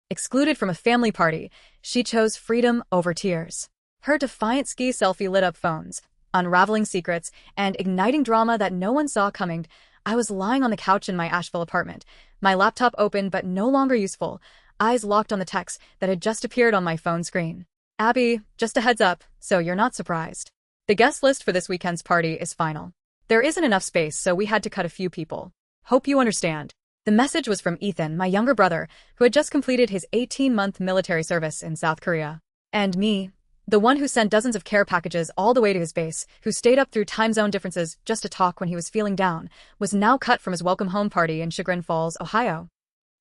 Excluded from a family party, she chose freedom over tears. Her defiant ski selfie lit up phones, unraveling secrets, and igniting drama that no one saw coming. I was lying on the couch in my Asheville apartment, my laptop open but no longer useful, eyes locked on the text that had just appeared on my phone screen. Abby, just a heads up, so you're not surprised. The guest list for this weekend's party is final. There isn't enough space, so we had to cut a few people. Hope you understand. The message was from Ethan, my younger brother, who had just completed his 18-month military service in South Korea. And me, the one who sent dozens of care packages all the way to his base, who stayed up through time zone differences just to talk when he was feeling down, was now cut from his welcome home party in Chagrin Falls, Ohio.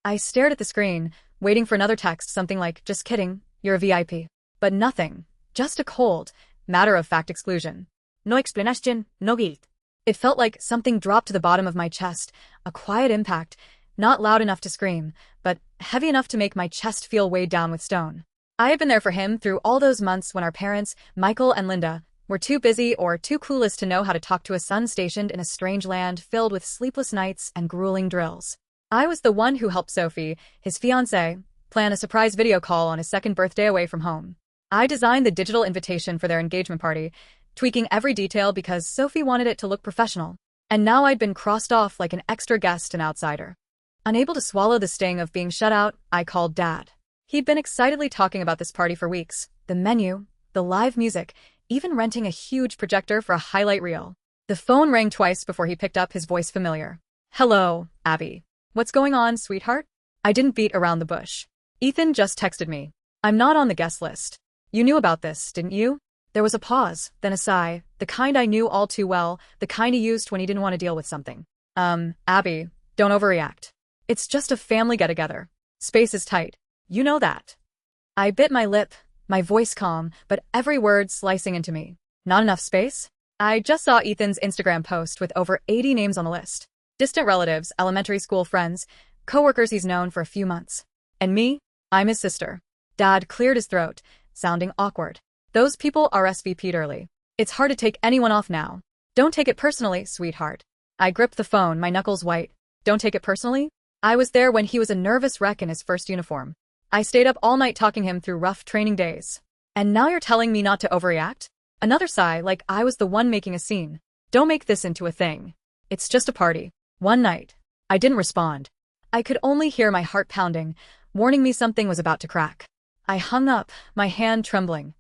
I stared at the screen, waiting for another text, something like, "Just kidding, you're a VIP." But nothing. Just a cold, matter-of-fact exclusion. No explanation, no guilt. It felt like something dropped to the bottom of my chest, a quiet impact, not loud enough to scream, but heavy enough to make my chest feel weighed down with stone. I had been there for him through all those months when our parents, Michael and Linda, were too busy or too clueless to know how to talk to a son stationed in a strange land filled with sleepless nights and grueling drills. I was the one who helped Sophie, his fiancée, plan a surprise video call on his second birthday away from home. I designed the digital invitation for their engagement party, tweaking every detail because Sophie wanted it to look professional. And now I'd been crossed off like an extra guest and outsider. Unable to swallow the sting of being shut out, I called Dad. He'd been excitedly talking about this party for weeks, the menu, the live music, even renting a huge projector for a highlight reel. The phone rang twice before he picked up, his voice familiar. "Hello, Abby. What's going on, sweetheart?" I didn't beat around the bush. "Ethan just texted me. I'm not on the guest list. You knew about this, didn't you?" There was a pause, then a sigh, the kind I knew all too well, the kind he used when he didn't want to deal with something. Abby, don't overreact. It's just a family get-together. Space is tight. You know that." I bit my lip, my voice calm, but every word slicing into me. Not enough space? I just saw Ethan's Instagram post with over 80 names on the list. Distant relatives, elementary school friends, coworkers he's known for a few months. And me? I'm his sister. Dad cleared his throat, sounding awkward. "Those people RSVP'd early. It's hard to take anyone off now. Don't take it personally, sweetheart." I gripped the phone, my knuckles white. Don't take it personally? I was there when he was a nervous wreck in his first uniform. I stayed up all night talking him through rough training days. And now you're telling me not to overreact? Another sigh, like I was the one making a scene. Don't make this into a thing. It's just a party. One night. I didn't respond. I could only hear my heart pounding, warning me something was about to crack. I hung up, my hand trembling.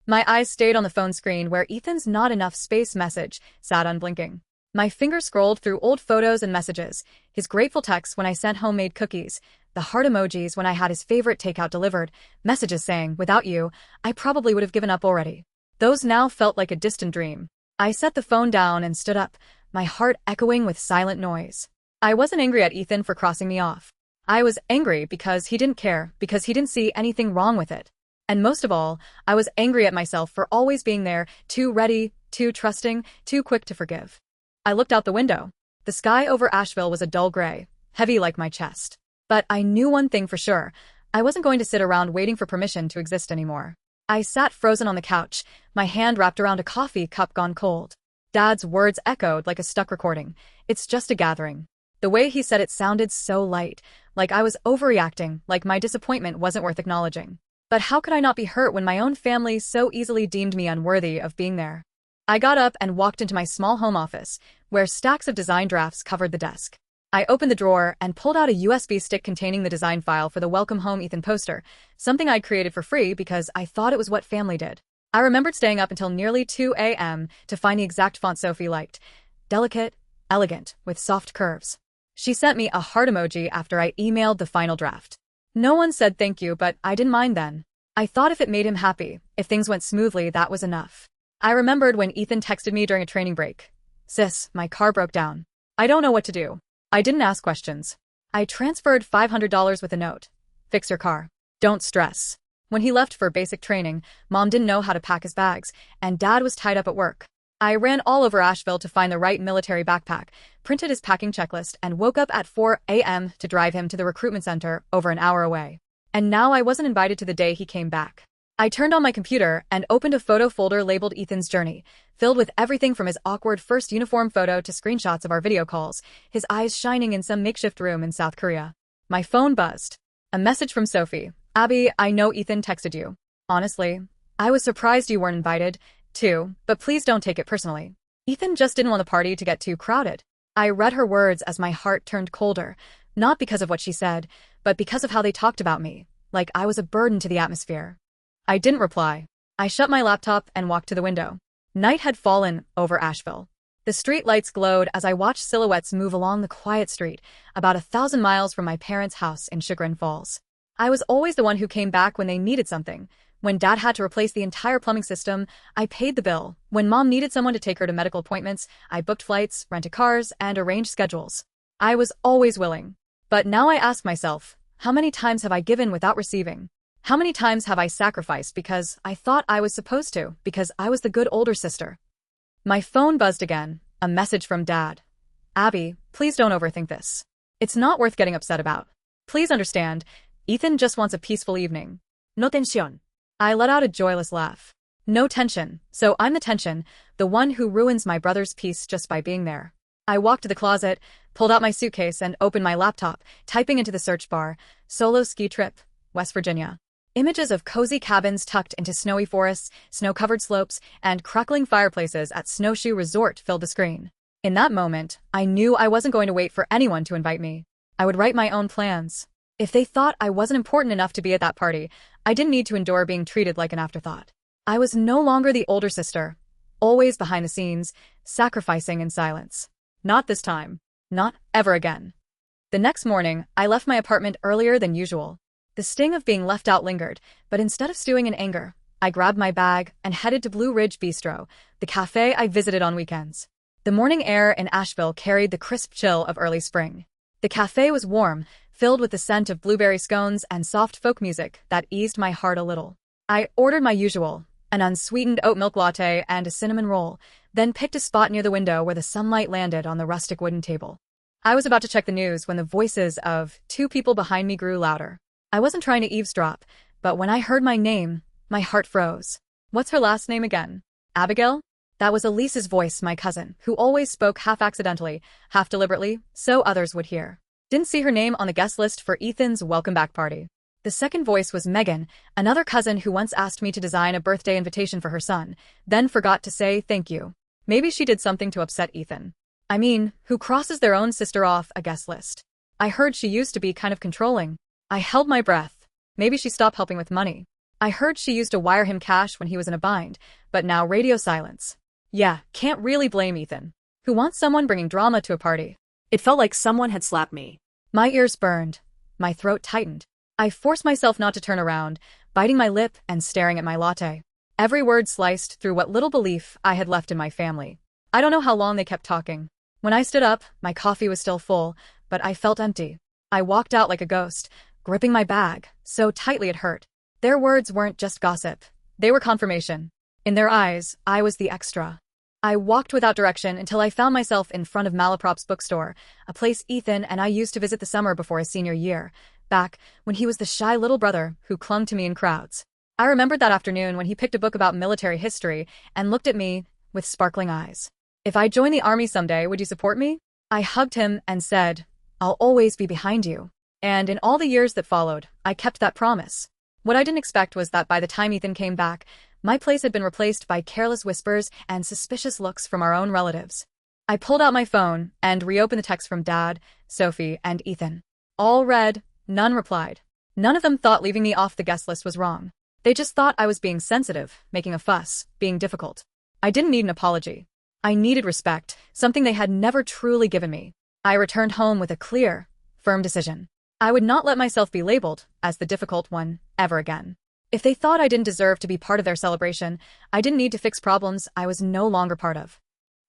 My eyes stayed on the phone screen where Ethan's "not enough space" message sat unblinking. My fingers scrolled through old photos and messages, his grateful texts when I sent homemade cookies, the heart emojis when I had his favorite takeout delivered, messages saying, "Without you, I probably would have given up already." Those now felt like a distant dream. I set the phone down and stood up, my heart echoing with silent noise. I wasn't angry at Ethan for crossing me off. I was angry because he didn't care, because he didn't see anything wrong with it. And most of all, I was angry at myself for always being there, too ready, too trusting, too quick to forgive. I looked out the window. The sky over Asheville was a dull gray, heavy like my chest. But I knew one thing for sure. I wasn't going to sit around waiting for permission to exist anymore. I sat frozen on the couch, my hand wrapped around a coffee cup gone cold. Dad's words echoed like a stuck recording. "It's just a gathering." The way he said it sounded so light, like I was overreacting, like my disappointment wasn't worth acknowledging. But how could I not be hurt when my own family so easily deemed me unworthy of being there? I got up and walked into my small home office, where stacks of design drafts covered the desk. I opened the drawer and pulled out a USB stick containing the design file for the Welcome Home Ethan poster, something I'd created for free because I thought it was what family did. I remembered staying up until nearly 2 a.m. to find the exact font Sophie liked. Delicate, elegant, with soft curves. She sent me a heart emoji after I emailed the final draft. No one said thank you, but I didn't mind then. I thought if it made him happy, if things went smoothly, that was enough. I remembered when Ethan texted me during a training break. "Sis, my car broke down. I don't know what to do." I didn't ask questions. I transferred $500 with a note. "Fix your car. Don't stress." When he left for basic training, Mom didn't know how to pack his bags, and Dad was tied up at work. I ran all over Asheville to find the right military backpack, printed his packing checklist, and woke up at 4 a.m. to drive him to the recruitment center over an hour away. And now I wasn't invited to the day he came back. I turned on my computer and opened a photo folder labeled Ethan's Journey, filled with everything from his awkward first uniform photo to screenshots of our video calls, his eyes shining in some makeshift room in South Korea. My phone buzzed. A message from Sophie. Abby, I know Ethan texted you. Honestly, I was surprised you weren't invited, too, but please don't take it personally. Ethan just didn't want the party to get too crowded. I read her words as my heart turned colder, not because of what she said, but because of how they talked about me, like I was a burden to the atmosphere. I didn't reply. I shut my laptop and walked to the window. Night had fallen over Asheville. The street lights glowed as I watched silhouettes move along the quiet street, about 1,000 miles from my parents' house in Chagrin Falls. I was always the one who came back when they needed something. When Dad had to replace the entire plumbing system, I paid the bill. When Mom needed someone to take her to medical appointments, I booked flights, rented cars, and arranged schedules. I was always willing. But now I ask myself, how many times have I given without receiving? How many times have I sacrificed because I thought I was supposed to, because I was the good older sister? My phone buzzed again, a message from Dad. Abby, please don't overthink this. It's not worth getting upset about. Please understand, Ethan just wants a peaceful evening. No tensión. I let out a joyless laugh. No tension, so I'm the tension, the one who ruins my brother's peace just by being there. I walked to the closet, pulled out my suitcase and opened my laptop, typing into the search bar, solo ski trip, West Virginia. Images of cozy cabins tucked into snowy forests, snow-covered slopes, and crackling fireplaces at Snowshoe Resort filled the screen. In that moment, I knew I wasn't going to wait for anyone to invite me. I would write my own plans. If they thought I wasn't important enough to be at that party, I didn't need to endure being treated like an afterthought. I was no longer the older sister, always behind the scenes, sacrificing in silence. Not this time. Not ever again. The next morning, I left my apartment earlier than usual. The sting of being left out lingered, but instead of stewing in anger, I grabbed my bag and headed to Blue Ridge Bistro, the cafe I visited on weekends. The morning air in Asheville carried the crisp chill of early spring. The cafe was warm, filled with the scent of blueberry scones and soft folk music that eased my heart a little. I ordered my usual, an unsweetened oat milk latte and a cinnamon roll, then picked a spot near the window where the sunlight landed on the rustic wooden table. I was about to check the news when the voices of two people behind me grew louder. I wasn't trying to eavesdrop, but when I heard my name, my heart froze. What's her last name again? Abigail? That was Elise's voice, my cousin, who always spoke half accidentally, half deliberately, so others would hear. Didn't see her name on the guest list for Ethan's welcome back party. The second voice was Megan, another cousin who once asked me to design a birthday invitation for her son, then forgot to say thank you. Maybe she did something to upset Ethan. I mean, who crosses their own sister off a guest list? I heard she used to be kind of controlling. I held my breath. Maybe she stopped helping with money. I heard she used to wire him cash when he was in a bind, but now radio silence. Yeah, can't really blame Ethan. Who wants someone bringing drama to a party? It felt like someone had slapped me. My ears burned. My throat tightened. I forced myself not to turn around, biting my lip and staring at my latte. Every word sliced through what little belief I had left in my family. I don't know how long they kept talking. When I stood up, my coffee was still full, but I felt empty. I walked out like a ghost, gripping my bag, so tightly it hurt. Their words weren't just gossip. They were confirmation. In their eyes, I was the extra. I walked without direction until I found myself in front of Malaprop's bookstore, a place Ethan and I used to visit the summer before his senior year, back when he was the shy little brother who clung to me in crowds. I remembered that afternoon when he picked a book about military history and looked at me with sparkling eyes. If I join the army someday, would you support me? I hugged him and said, I'll always be behind you. And in all the years that followed, I kept that promise. What I didn't expect was that by the time Ethan came back, my place had been replaced by careless whispers and suspicious looks from our own relatives. I pulled out my phone and reopened the text from Dad, Sophie, and Ethan. All read, none replied. None of them thought leaving me off the guest list was wrong. They just thought I was being sensitive, making a fuss, being difficult. I didn't need an apology. I needed respect, something they had never truly given me. I returned home with a clear, firm decision. I would not let myself be labeled as the difficult one ever again. If they thought I didn't deserve to be part of their celebration, I didn't need to fix problems I was no longer part of.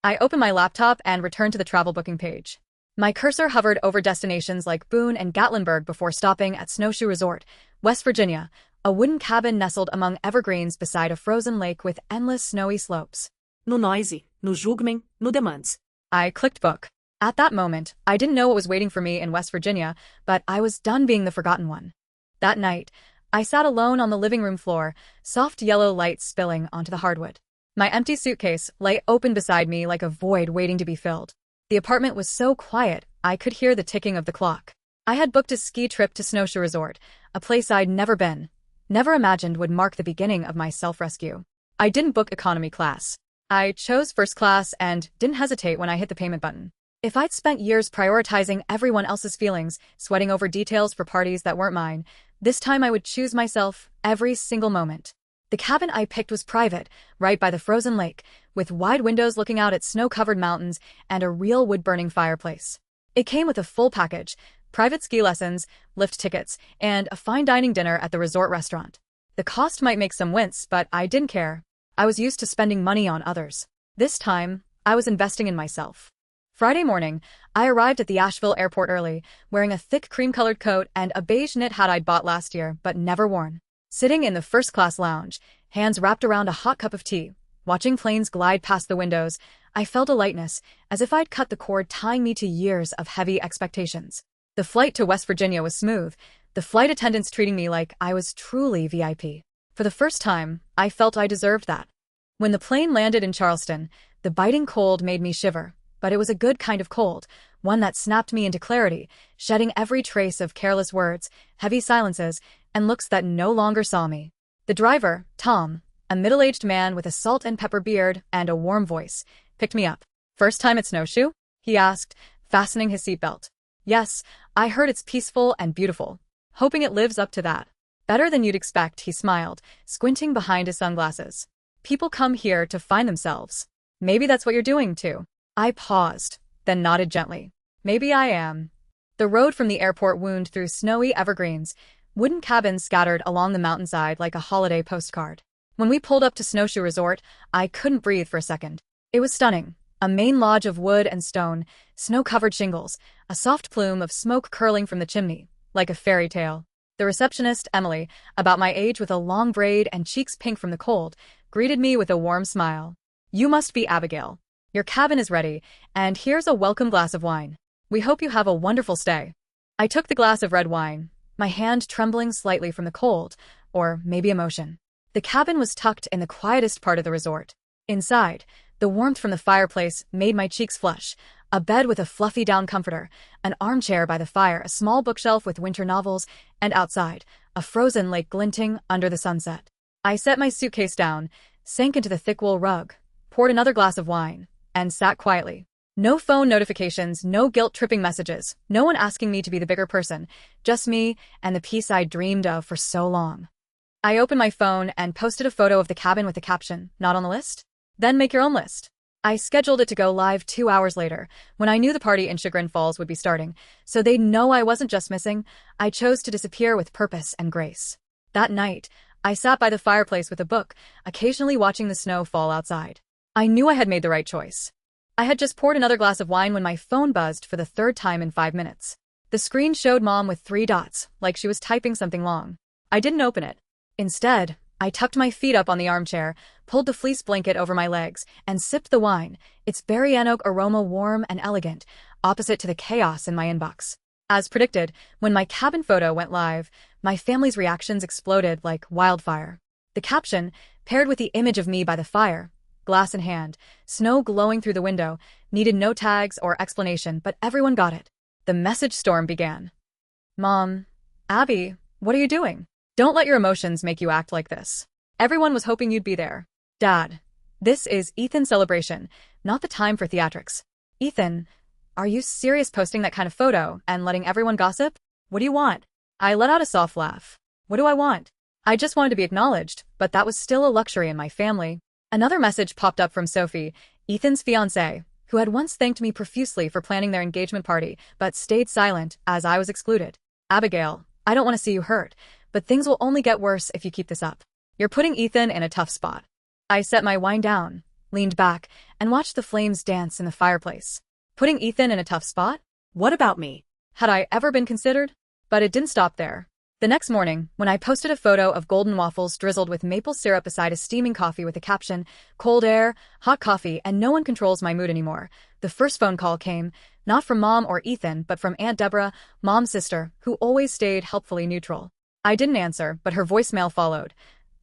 I opened my laptop and returned to the travel booking page. My cursor hovered over destinations like Boone and Gatlinburg before stopping at Snowshoe Resort, West Virginia, a wooden cabin nestled among evergreens beside a frozen lake with endless snowy slopes. No noise, no julgamento, no demands. I clicked book. At that moment, I didn't know what was waiting for me in West Virginia, but I was done being the forgotten one. That night, I sat alone on the living room floor, soft yellow light spilling onto the hardwood. My empty suitcase lay open beside me like a void waiting to be filled. The apartment was so quiet, I could hear the ticking of the clock. I had booked a ski trip to Snowshoe Resort, a place I'd never been, never imagined would mark the beginning of my self-rescue. I didn't book economy class. I chose first class and didn't hesitate when I hit the payment button. If I'd spent years prioritizing everyone else's feelings, sweating over details for parties that weren't mine, this time I would choose myself every single moment. The cabin I picked was private, right by the frozen lake, with wide windows looking out at snow-covered mountains and a real wood-burning fireplace. It came with a full package: private ski lessons, lift tickets, and a fine dining dinner at the resort restaurant. The cost might make some wince, but I didn't care. I was used to spending money on others. This time, I was investing in myself. Friday morning, I arrived at the Asheville airport early, wearing a thick cream-colored coat and a beige knit hat I'd bought last year but never worn. Sitting in the first-class lounge, hands wrapped around a hot cup of tea, watching planes glide past the windows, I felt a lightness, as if I'd cut the cord tying me to years of heavy expectations. The flight to West Virginia was smooth, the flight attendants treating me like I was truly VIP. For the first time, I felt I deserved that. When the plane landed in Charleston, the biting cold made me shiver, but it was a good kind of cold, one that snapped me into clarity, shedding every trace of careless words, heavy silences, and looks that no longer saw me. The driver, Tom, a middle-aged man with a salt and pepper beard and a warm voice, picked me up. "First time at Snowshoe?" he asked, fastening his seatbelt. "Yes, I heard it's peaceful and beautiful. Hoping it lives up to that." "Better than you'd expect," he smiled, squinting behind his sunglasses. "People come here to find themselves. Maybe that's what you're doing, too." I paused, then nodded gently. "Maybe I am." The road from the airport wound through snowy evergreens, wooden cabins scattered along the mountainside like a holiday postcard. When we pulled up to Snowshoe Resort, I couldn't breathe for a second. It was stunning. A main lodge of wood and stone, snow-covered shingles, a soft plume of smoke curling from the chimney, like a fairy tale. The receptionist, Emily, about my age with a long braid and cheeks pink from the cold, greeted me with a warm smile. "You must be Abigail. Your cabin is ready, and here's a welcome glass of wine. We hope you have a wonderful stay." I took the glass of red wine, my hand trembling slightly from the cold, or maybe emotion. The cabin was tucked in the quietest part of the resort. Inside, the warmth from the fireplace made my cheeks flush, a bed with a fluffy down comforter, an armchair by the fire, a small bookshelf with winter novels, and outside, a frozen lake glinting under the sunset. I set my suitcase down, sank into the thick wool rug, poured another glass of wine, and sat quietly. No phone notifications, no guilt-tripping messages, no one asking me to be the bigger person, just me and the peace I'd dreamed of for so long. I opened my phone and posted a photo of the cabin with the caption, "Not on the list? Then make your own list." I scheduled it to go live 2 hours later, when I knew the party in Chagrin Falls would be starting, so they'd know I wasn't just missing. I chose to disappear with purpose and grace. That night, I sat by the fireplace with a book, occasionally watching the snow fall outside. I knew I had made the right choice. I had just poured another glass of wine when my phone buzzed for the third time in 5 minutes. The screen showed Mom with 3 dots, like she was typing something long. I didn't open it. Instead, I tucked my feet up on the armchair, pulled the fleece blanket over my legs, and sipped the wine, its berry and oak aroma warm and elegant, opposite to the chaos in my inbox. As predicted, when my cabin photo went live, my family's reactions exploded like wildfire. The caption, paired with the image of me by the fire, glass in hand, snow glowing through the window, needed no tags or explanation, but everyone got it. The message storm began. "Mom, Abby, what are you doing? Don't let your emotions make you act like this. Everyone was hoping you'd be there. Dad, this is Ethan's celebration, not the time for theatrics. Ethan, are you serious posting that kind of photo and letting everyone gossip? What do you want?" I let out a soft laugh. What do I want? I just wanted to be acknowledged, but that was still a luxury in my family. Another message popped up from Sophie, Ethan's fiancée, who had once thanked me profusely for planning their engagement party, but stayed silent as I was excluded. "Abigail, I don't want to see you hurt, but things will only get worse if you keep this up. You're putting Ethan in a tough spot." I set my wine down, leaned back, and watched the flames dance in the fireplace. Putting Ethan in a tough spot? What about me? Had I ever been considered? But it didn't stop there. The next morning, when I posted a photo of golden waffles drizzled with maple syrup beside a steaming coffee with the caption, "Cold air, hot coffee, and no one controls my mood anymore," the first phone call came, not from Mom or Ethan, but from Aunt Deborah, Mom's sister, who always stayed helpfully neutral. I didn't answer, but her voicemail followed.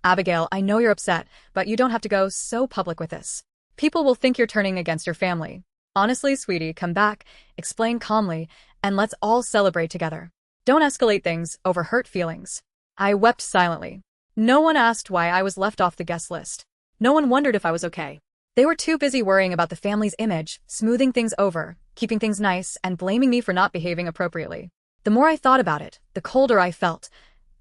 "Abigail, I know you're upset, but you don't have to go so public with this. People will think you're turning against your family. Honestly, sweetie, come back, explain calmly, and let's all celebrate together." Don't escalate things over hurt feelings. I wept silently. No one asked why I was left off the guest list. No one wondered if I was okay. They were too busy worrying about the family's image, smoothing things over, keeping things nice, and blaming me for not behaving appropriately. The more I thought about it, the colder I felt.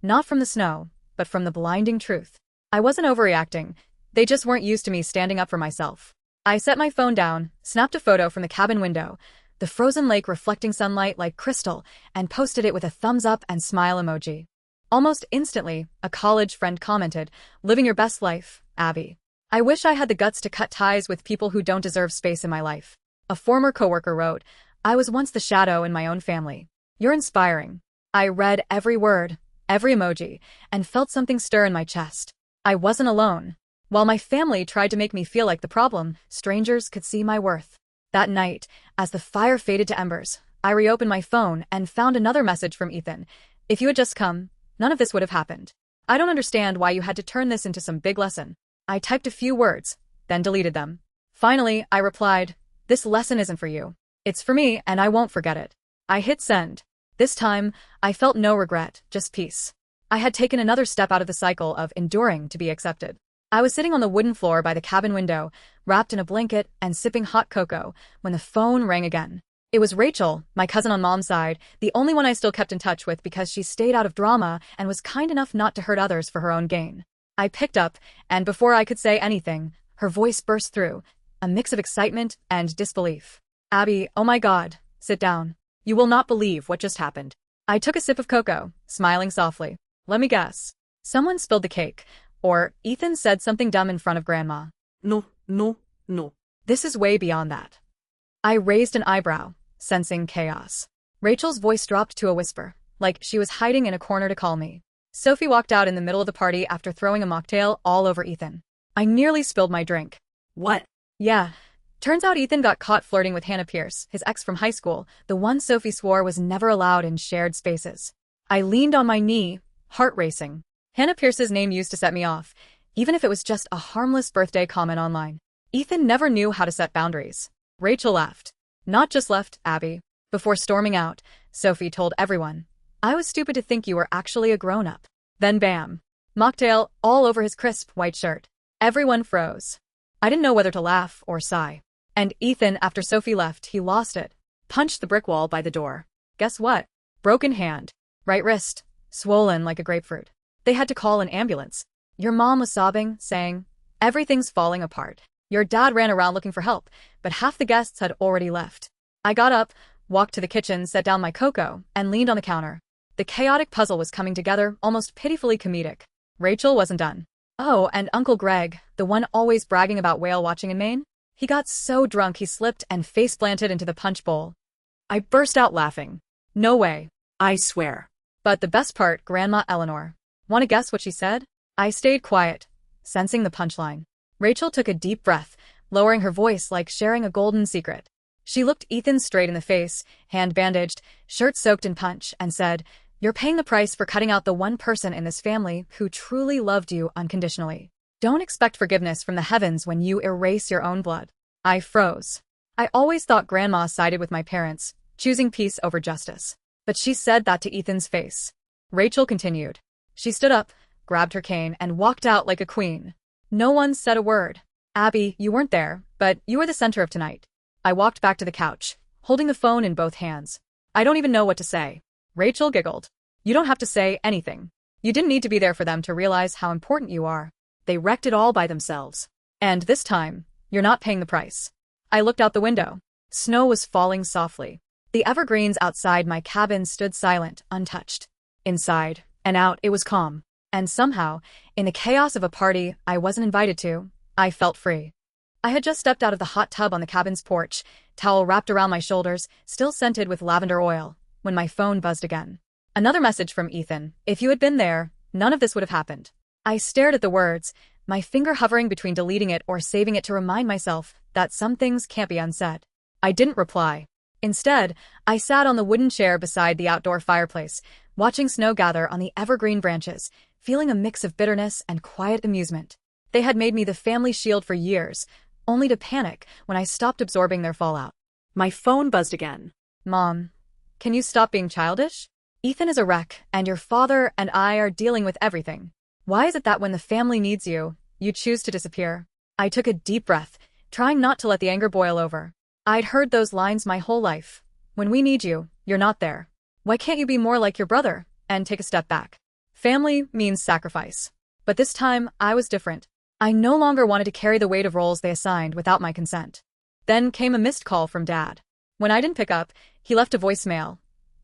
Not from the snow, but from the blinding truth. I wasn't overreacting. They just weren't used to me standing up for myself. I set my phone down, snapped a photo from the cabin window, the frozen lake reflecting sunlight like crystal, and posted it with a thumbs up and smile emoji. Almost instantly, a college friend commented, "Living your best life, Abby." I wish I had the guts to cut ties with people who don't deserve space in my life. A former coworker wrote, "I was once the shadow in my own family. You're inspiring." I read every word, every emoji, and felt something stir in my chest. I wasn't alone. While my family tried to make me feel like the problem, strangers could see my worth. That night, as the fire faded to embers, I reopened my phone and found another message from Ethan. "If you had just come, none of this would have happened. I don't understand why you had to turn this into some big lesson." I typed a few words, then deleted them. Finally, I replied, "This lesson isn't for you. It's for me, and I won't forget it." I hit send. This time, I felt no regret, just peace. I had taken another step out of the cycle of enduring to be accepted. I was sitting on the wooden floor by the cabin window, wrapped in a blanket and sipping hot cocoa, when the phone rang again. It was Rachel, my cousin on mom's side, the only one I still kept in touch with because she stayed out of drama and was kind enough not to hurt others for her own gain. I picked up, and before I could say anything, her voice burst through, a mix of excitement and disbelief. "Abby, oh my God, sit down. You will not believe what just happened." I took a sip of cocoa, smiling softly. "Let me guess. Someone spilled the cake, or Ethan said something dumb in front of Grandma." No, no, no. "This is way beyond that." I raised an eyebrow, sensing chaos. Rachel's voice dropped to a whisper, like she was hiding in a corner to call me. Sophie walked out in the middle of the party after throwing a mocktail all over Ethan. I nearly spilled my drink. What? Yeah. Turns out Ethan got caught flirting with Hannah Pierce, his ex from high school, the one Sophie swore was never allowed in shared spaces. I leaned on my knee, heart racing. Hannah Pierce's name used to set me off, even if it was just a harmless birthday comment online. Ethan never knew how to set boundaries. Rachel laughed. "Not just left, Abby." Before storming out, Sophie told everyone, "I was stupid to think you were actually a grown-up." Then bam. Mocktail all over his crisp white shirt. Everyone froze. I didn't know whether to laugh or sigh. And Ethan, after Sophie left, he lost it. Punched the brick wall by the door. Guess what? Broken hand. Right wrist. Swollen like a grapefruit. They had to call an ambulance. Your mom was sobbing, saying, "Everything's falling apart." Your dad ran around looking for help, but half the guests had already left. I got up, walked to the kitchen, set down my cocoa, and leaned on the counter. The chaotic puzzle was coming together, almost pitifully comedic. Rachel wasn't done. Oh, and Uncle Greg, the one always bragging about whale watching in Maine? He got so drunk he slipped and face-planted into the punch bowl. I burst out laughing. No way. I swear. But the best part, Grandma Eleanor. Want to guess what she said? I stayed quiet, sensing the punchline. Rachel took a deep breath, lowering her voice like sharing a golden secret. She looked Ethan straight in the face, hand bandaged, shirt soaked in punch, and said, "You're paying the price for cutting out the one person in this family who truly loved you unconditionally. Don't expect forgiveness from the heavens when you erase your own blood." I froze. I always thought Grandma sided with my parents, choosing peace over justice. But she said that to Ethan's face. Rachel continued. She stood up, grabbed her cane, and walked out like a queen. No one said a word. "Abby, you weren't there, but you were the center of tonight." I walked back to the couch, holding the phone in both hands. "I don't even know what to say." Rachel giggled. "You don't have to say anything. You didn't need to be there for them to realize how important you are. They wrecked it all by themselves. And this time, you're not paying the price." I looked out the window. Snow was falling softly. The evergreens outside my cabin stood silent, untouched. Inside and out, it was calm. And somehow, in the chaos of a party I wasn't invited to, I felt free. I had just stepped out of the hot tub on the cabin's porch, towel wrapped around my shoulders, still scented with lavender oil, when my phone buzzed again. Another message from Ethan. "If you had been there, none of this would have happened." I stared at the words, my finger hovering between deleting it or saving it to remind myself that some things can't be unsaid. I didn't reply. Instead, I sat on the wooden chair beside the outdoor fireplace, watching snow gather on the evergreen branches, feeling a mix of bitterness and quiet amusement. They had made me the family shield for years, only to panic when I stopped absorbing their fallout. My phone buzzed again. "Mom, can you stop being childish?" Ethan is a wreck, and your father and I are dealing with everything. Why is it that when the family needs you, you choose to disappear? I took a deep breath, trying not to let the anger boil over. I'd heard those lines my whole life. When we need you, you're not there. Why can't you be more like your brother and take a step back? Family means sacrifice. But this time, I was different. I no longer wanted to carry the weight of roles they assigned without my consent. Then came a missed call from Dad. When I didn't pick up, he left a voicemail.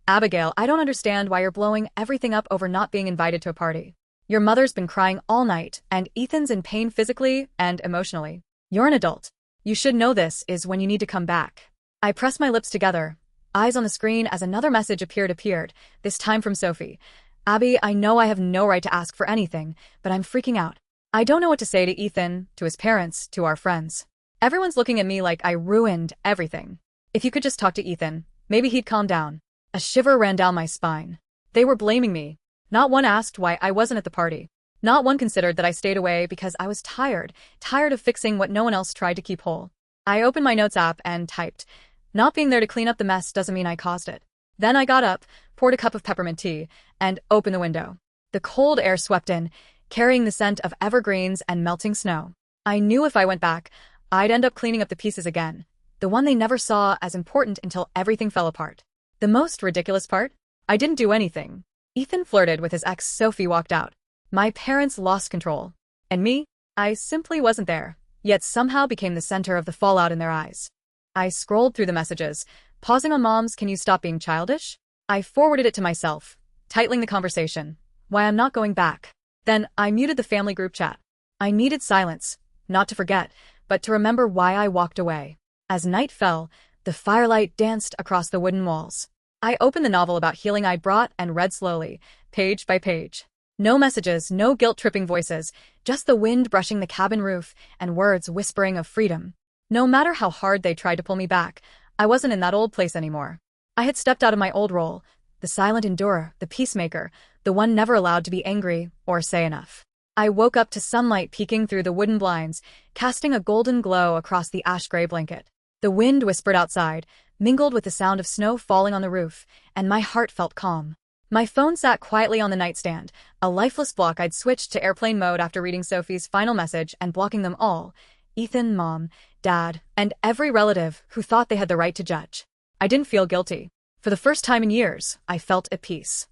Abigail, I don't understand why you're blowing everything up over not being invited to a party. Your mother's been crying all night, and Ethan's in pain physically and emotionally. You're an adult. You should know this is when you need to come back. I pressed my lips together, eyes on the screen as another message appeared, this time from Sophie. Abby, I know I have no right to ask for anything, but I'm freaking out. I don't know what to say to Ethan, to his parents, to our friends. Everyone's looking at me like I ruined everything. If you could just talk to Ethan, maybe he'd calm down. A shiver ran down my spine. They were blaming me. Not one asked why I wasn't at the party. Not one considered that I stayed away because I was tired of fixing what no one else tried to keep whole. I opened my notes app and typed, "Not being there to clean up the mess doesn't mean I caused it." Then I got up, poured a cup of peppermint tea, and opened the window. The cold air swept in, carrying the scent of evergreens and melting snow. I knew if I went back, I'd end up cleaning up the pieces again, the one they never saw as important until everything fell apart. The most ridiculous part? I didn't do anything. Ethan flirted with his ex. Sophie walked out. My parents lost control. And me? I simply wasn't there, yet somehow became the center of the fallout in their eyes. I scrolled through the messages, pausing on Mom's "Can you stop being childish?" I forwarded it to myself, titling the conversation, "Why I'm not going back." Then I muted the family group chat. I needed silence, not to forget, but to remember why I walked away. As night fell, the firelight danced across the wooden walls. I opened the novel about healing I'd brought and read slowly, page by page. No messages, no guilt-tripping voices, just the wind brushing the cabin roof and words whispering of freedom. No matter how hard they tried to pull me back, I wasn't in that old place anymore. I had stepped out of my old role, the silent endurer, the peacemaker, the one never allowed to be angry or say enough. I woke up to sunlight peeking through the wooden blinds, casting a golden glow across the ash-gray blanket. The wind whispered outside, mingled with the sound of snow falling on the roof, and my heart felt calm. My phone sat quietly on the nightstand, a lifeless block I'd switched to airplane mode after reading Sophie's final message and blocking them all. Ethan, Mom, Dad, and every relative who thought they had the right to judge. I didn't feel guilty. For the first time in years, I felt at peace.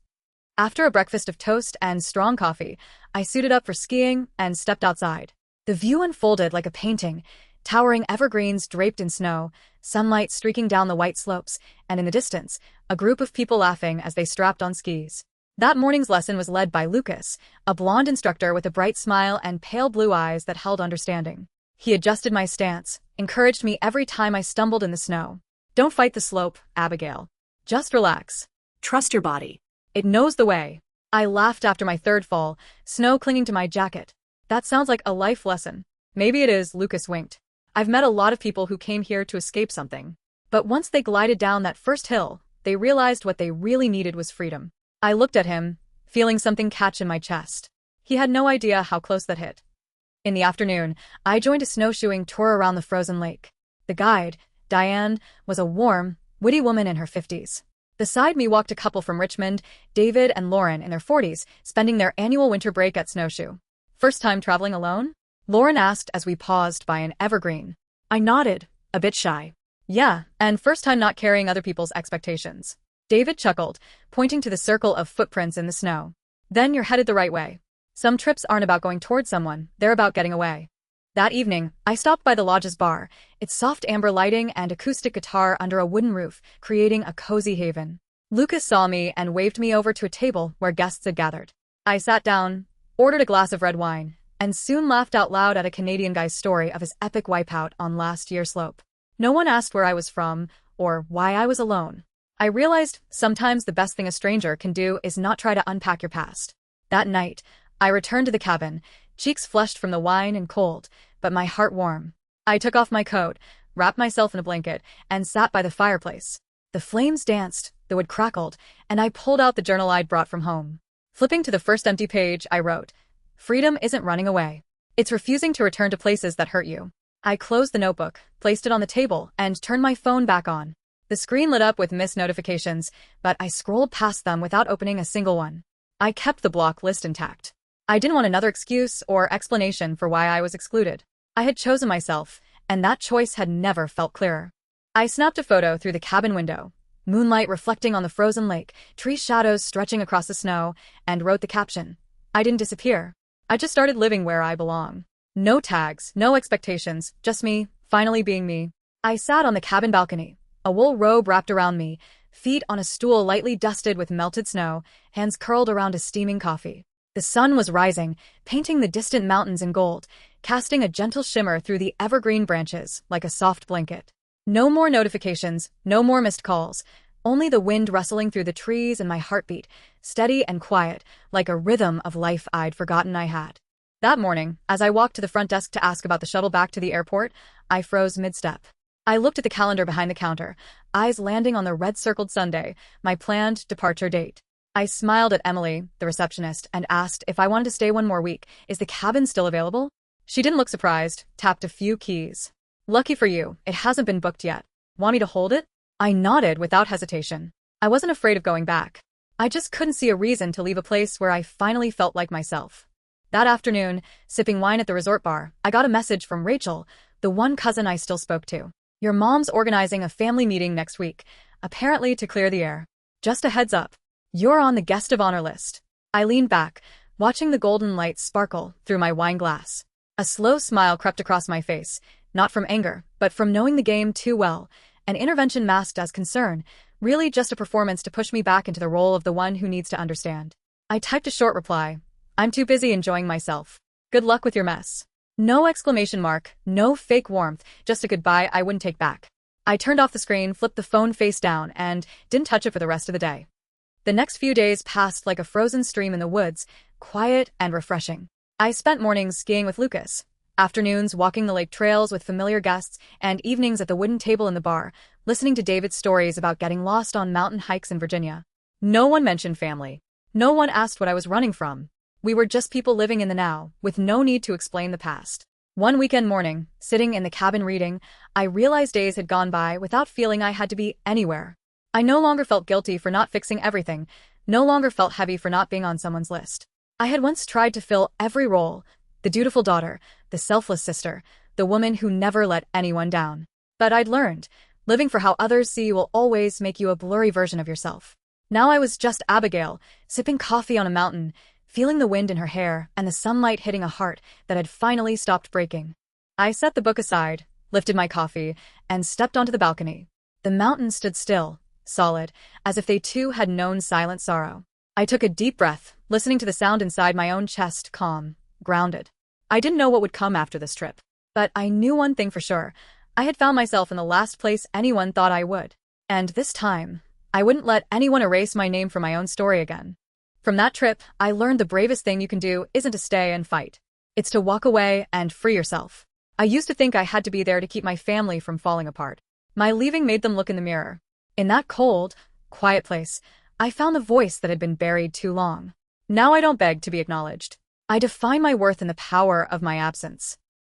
After a breakfast of toast and strong coffee, I suited up for skiing and stepped outside. The view unfolded like a painting, towering evergreens draped in snow, sunlight streaking down the white slopes, and in the distance, a group of people laughing as they strapped on skis. That morning's lesson was led by Lucas, a blonde instructor with a bright smile and pale blue eyes that held understanding. He adjusted my stance, encouraged me every time I stumbled in the snow. "Don't fight the slope, Abigail. Just relax. Trust your body. It knows the way." I laughed after my third fall, snow clinging to my jacket. "That sounds like a life lesson." "Maybe it is," Lucas winked. "I've met a lot of people who came here to escape something. But once they glided down that first hill, they realized what they really needed was freedom." I looked at him, feeling something catch in my chest. He had no idea how close that hit. In the afternoon, I joined a snowshoeing tour around the frozen lake. The guide, Diane, was a warm, witty woman in her 50s. Beside me walked a couple from Richmond, David and Lauren in their 40s, spending their annual winter break at Snowshoe. "First time traveling alone?" Lauren asked as we paused by an evergreen. I nodded, a bit shy. "Yeah, and first time not carrying other people's expectations." David chuckled, pointing to the circle of footprints in the snow. "Then you're headed the right way. Some trips aren't about going towards someone, they're about getting away." That evening, I stopped by the lodge's bar, its soft amber lighting and acoustic guitar under a wooden roof, creating a cozy haven. Lucas saw me and waved me over to a table where guests had gathered. I sat down, ordered a glass of red wine, and soon laughed out loud at a Canadian guy's story of his epic wipeout on last year's slope. No one asked where I was from or why I was alone. I realized sometimes the best thing a stranger can do is not try to unpack your past. That night, I returned to the cabin, cheeks flushed from the wine and cold, but my heart warm. I took off my coat, wrapped myself in a blanket, and sat by the fireplace. The flames danced, the wood crackled, and I pulled out the journal I'd brought from home. Flipping to the first empty page, I wrote, "Freedom isn't running away. It's refusing to return to places that hurt you." I closed the notebook, placed it on the table, and turned my phone back on. The screen lit up with missed notifications, but I scrolled past them without opening a single one. I kept the block list intact. I didn't want another excuse or explanation for why I was excluded. I had chosen myself, and that choice had never felt clearer. I snapped a photo through the cabin window, moonlight reflecting on the frozen lake, tree shadows stretching across the snow, and wrote the caption. I didn't disappear. I just started living where I belong. No tags, no expectations, just me, finally being me. I sat on the cabin balcony, a wool robe wrapped around me, feet on a stool lightly dusted with melted snow, hands curled around a steaming coffee. The sun was rising, painting the distant mountains in gold, casting a gentle shimmer through the evergreen branches like a soft blanket. No more notifications, no more missed calls, only the wind rustling through the trees and my heartbeat, steady and quiet, like a rhythm of life I'd forgotten I had. That morning, as I walked to the front desk to ask about the shuttle back to the airport, I froze mid-step. I looked at the calendar behind the counter, eyes landing on the red-circled Sunday, my planned departure date. I smiled at Emily, the receptionist, and asked if I wanted to stay one more week. Is the cabin still available? She didn't look surprised, tapped a few keys. Lucky for you, it hasn't been booked yet. Want me to hold it? I nodded without hesitation. I wasn't afraid of going back. I just couldn't see a reason to leave a place where I finally felt like myself. That afternoon, sipping wine at the resort bar, I got a message from Rachel, the one cousin I still spoke to. Your mom's organizing a family meeting next week, apparently to clear the air. Just a heads up. You're on the guest of honor list. I leaned back, watching the golden light sparkle through my wine glass. A slow smile crept across my face, not from anger, but from knowing the game too well, an intervention masked as concern, really just a performance to push me back into the role of the one who needs to understand. I typed a short reply. I'm too busy enjoying myself. Good luck with your mess. No exclamation mark, no fake warmth, just a goodbye I wouldn't take back. I turned off the screen, flipped the phone face down, and didn't touch it for the rest of the day. The next few days passed like a frozen stream in the woods, quiet and refreshing. I spent mornings skiing with Lucas, afternoons walking the lake trails with familiar guests, and evenings at the wooden table in the bar, listening to David's stories about getting lost on mountain hikes in Virginia. No one mentioned family. No one asked what I was running from. We were just people living in the now, with no need to explain the past. One weekend morning, sitting in the cabin reading, I realized days had gone by without feeling I had to be anywhere. I no longer felt guilty for not fixing everything, no longer felt heavy for not being on someone's list. I had once tried to fill every role, the dutiful daughter, the selfless sister, the woman who never let anyone down. But I'd learned, living for how others see you will always make you a blurry version of yourself. Now I was just Abigail, sipping coffee on a mountain, feeling the wind in her hair and the sunlight hitting a heart that had finally stopped breaking. I set the book aside, lifted my coffee, and stepped onto the balcony. The mountains stood still, solid, as if they too had known silent sorrow. I took a deep breath, listening to the sound inside my own chest, calm, grounded. I didn't know what would come after this trip, but I knew one thing for sure. I had found myself in the last place anyone thought I would. And this time, I wouldn't let anyone erase my name from my own story again. From that trip, I learned the bravest thing you can do isn't to stay and fight. It's to walk away and free yourself. I used to think I had to be there to keep my family from falling apart. My leaving made them look in the mirror. In that cold, quiet place, I found the voice that had been buried too long. Now I don't beg to be acknowledged. I define my worth in the power of my absence.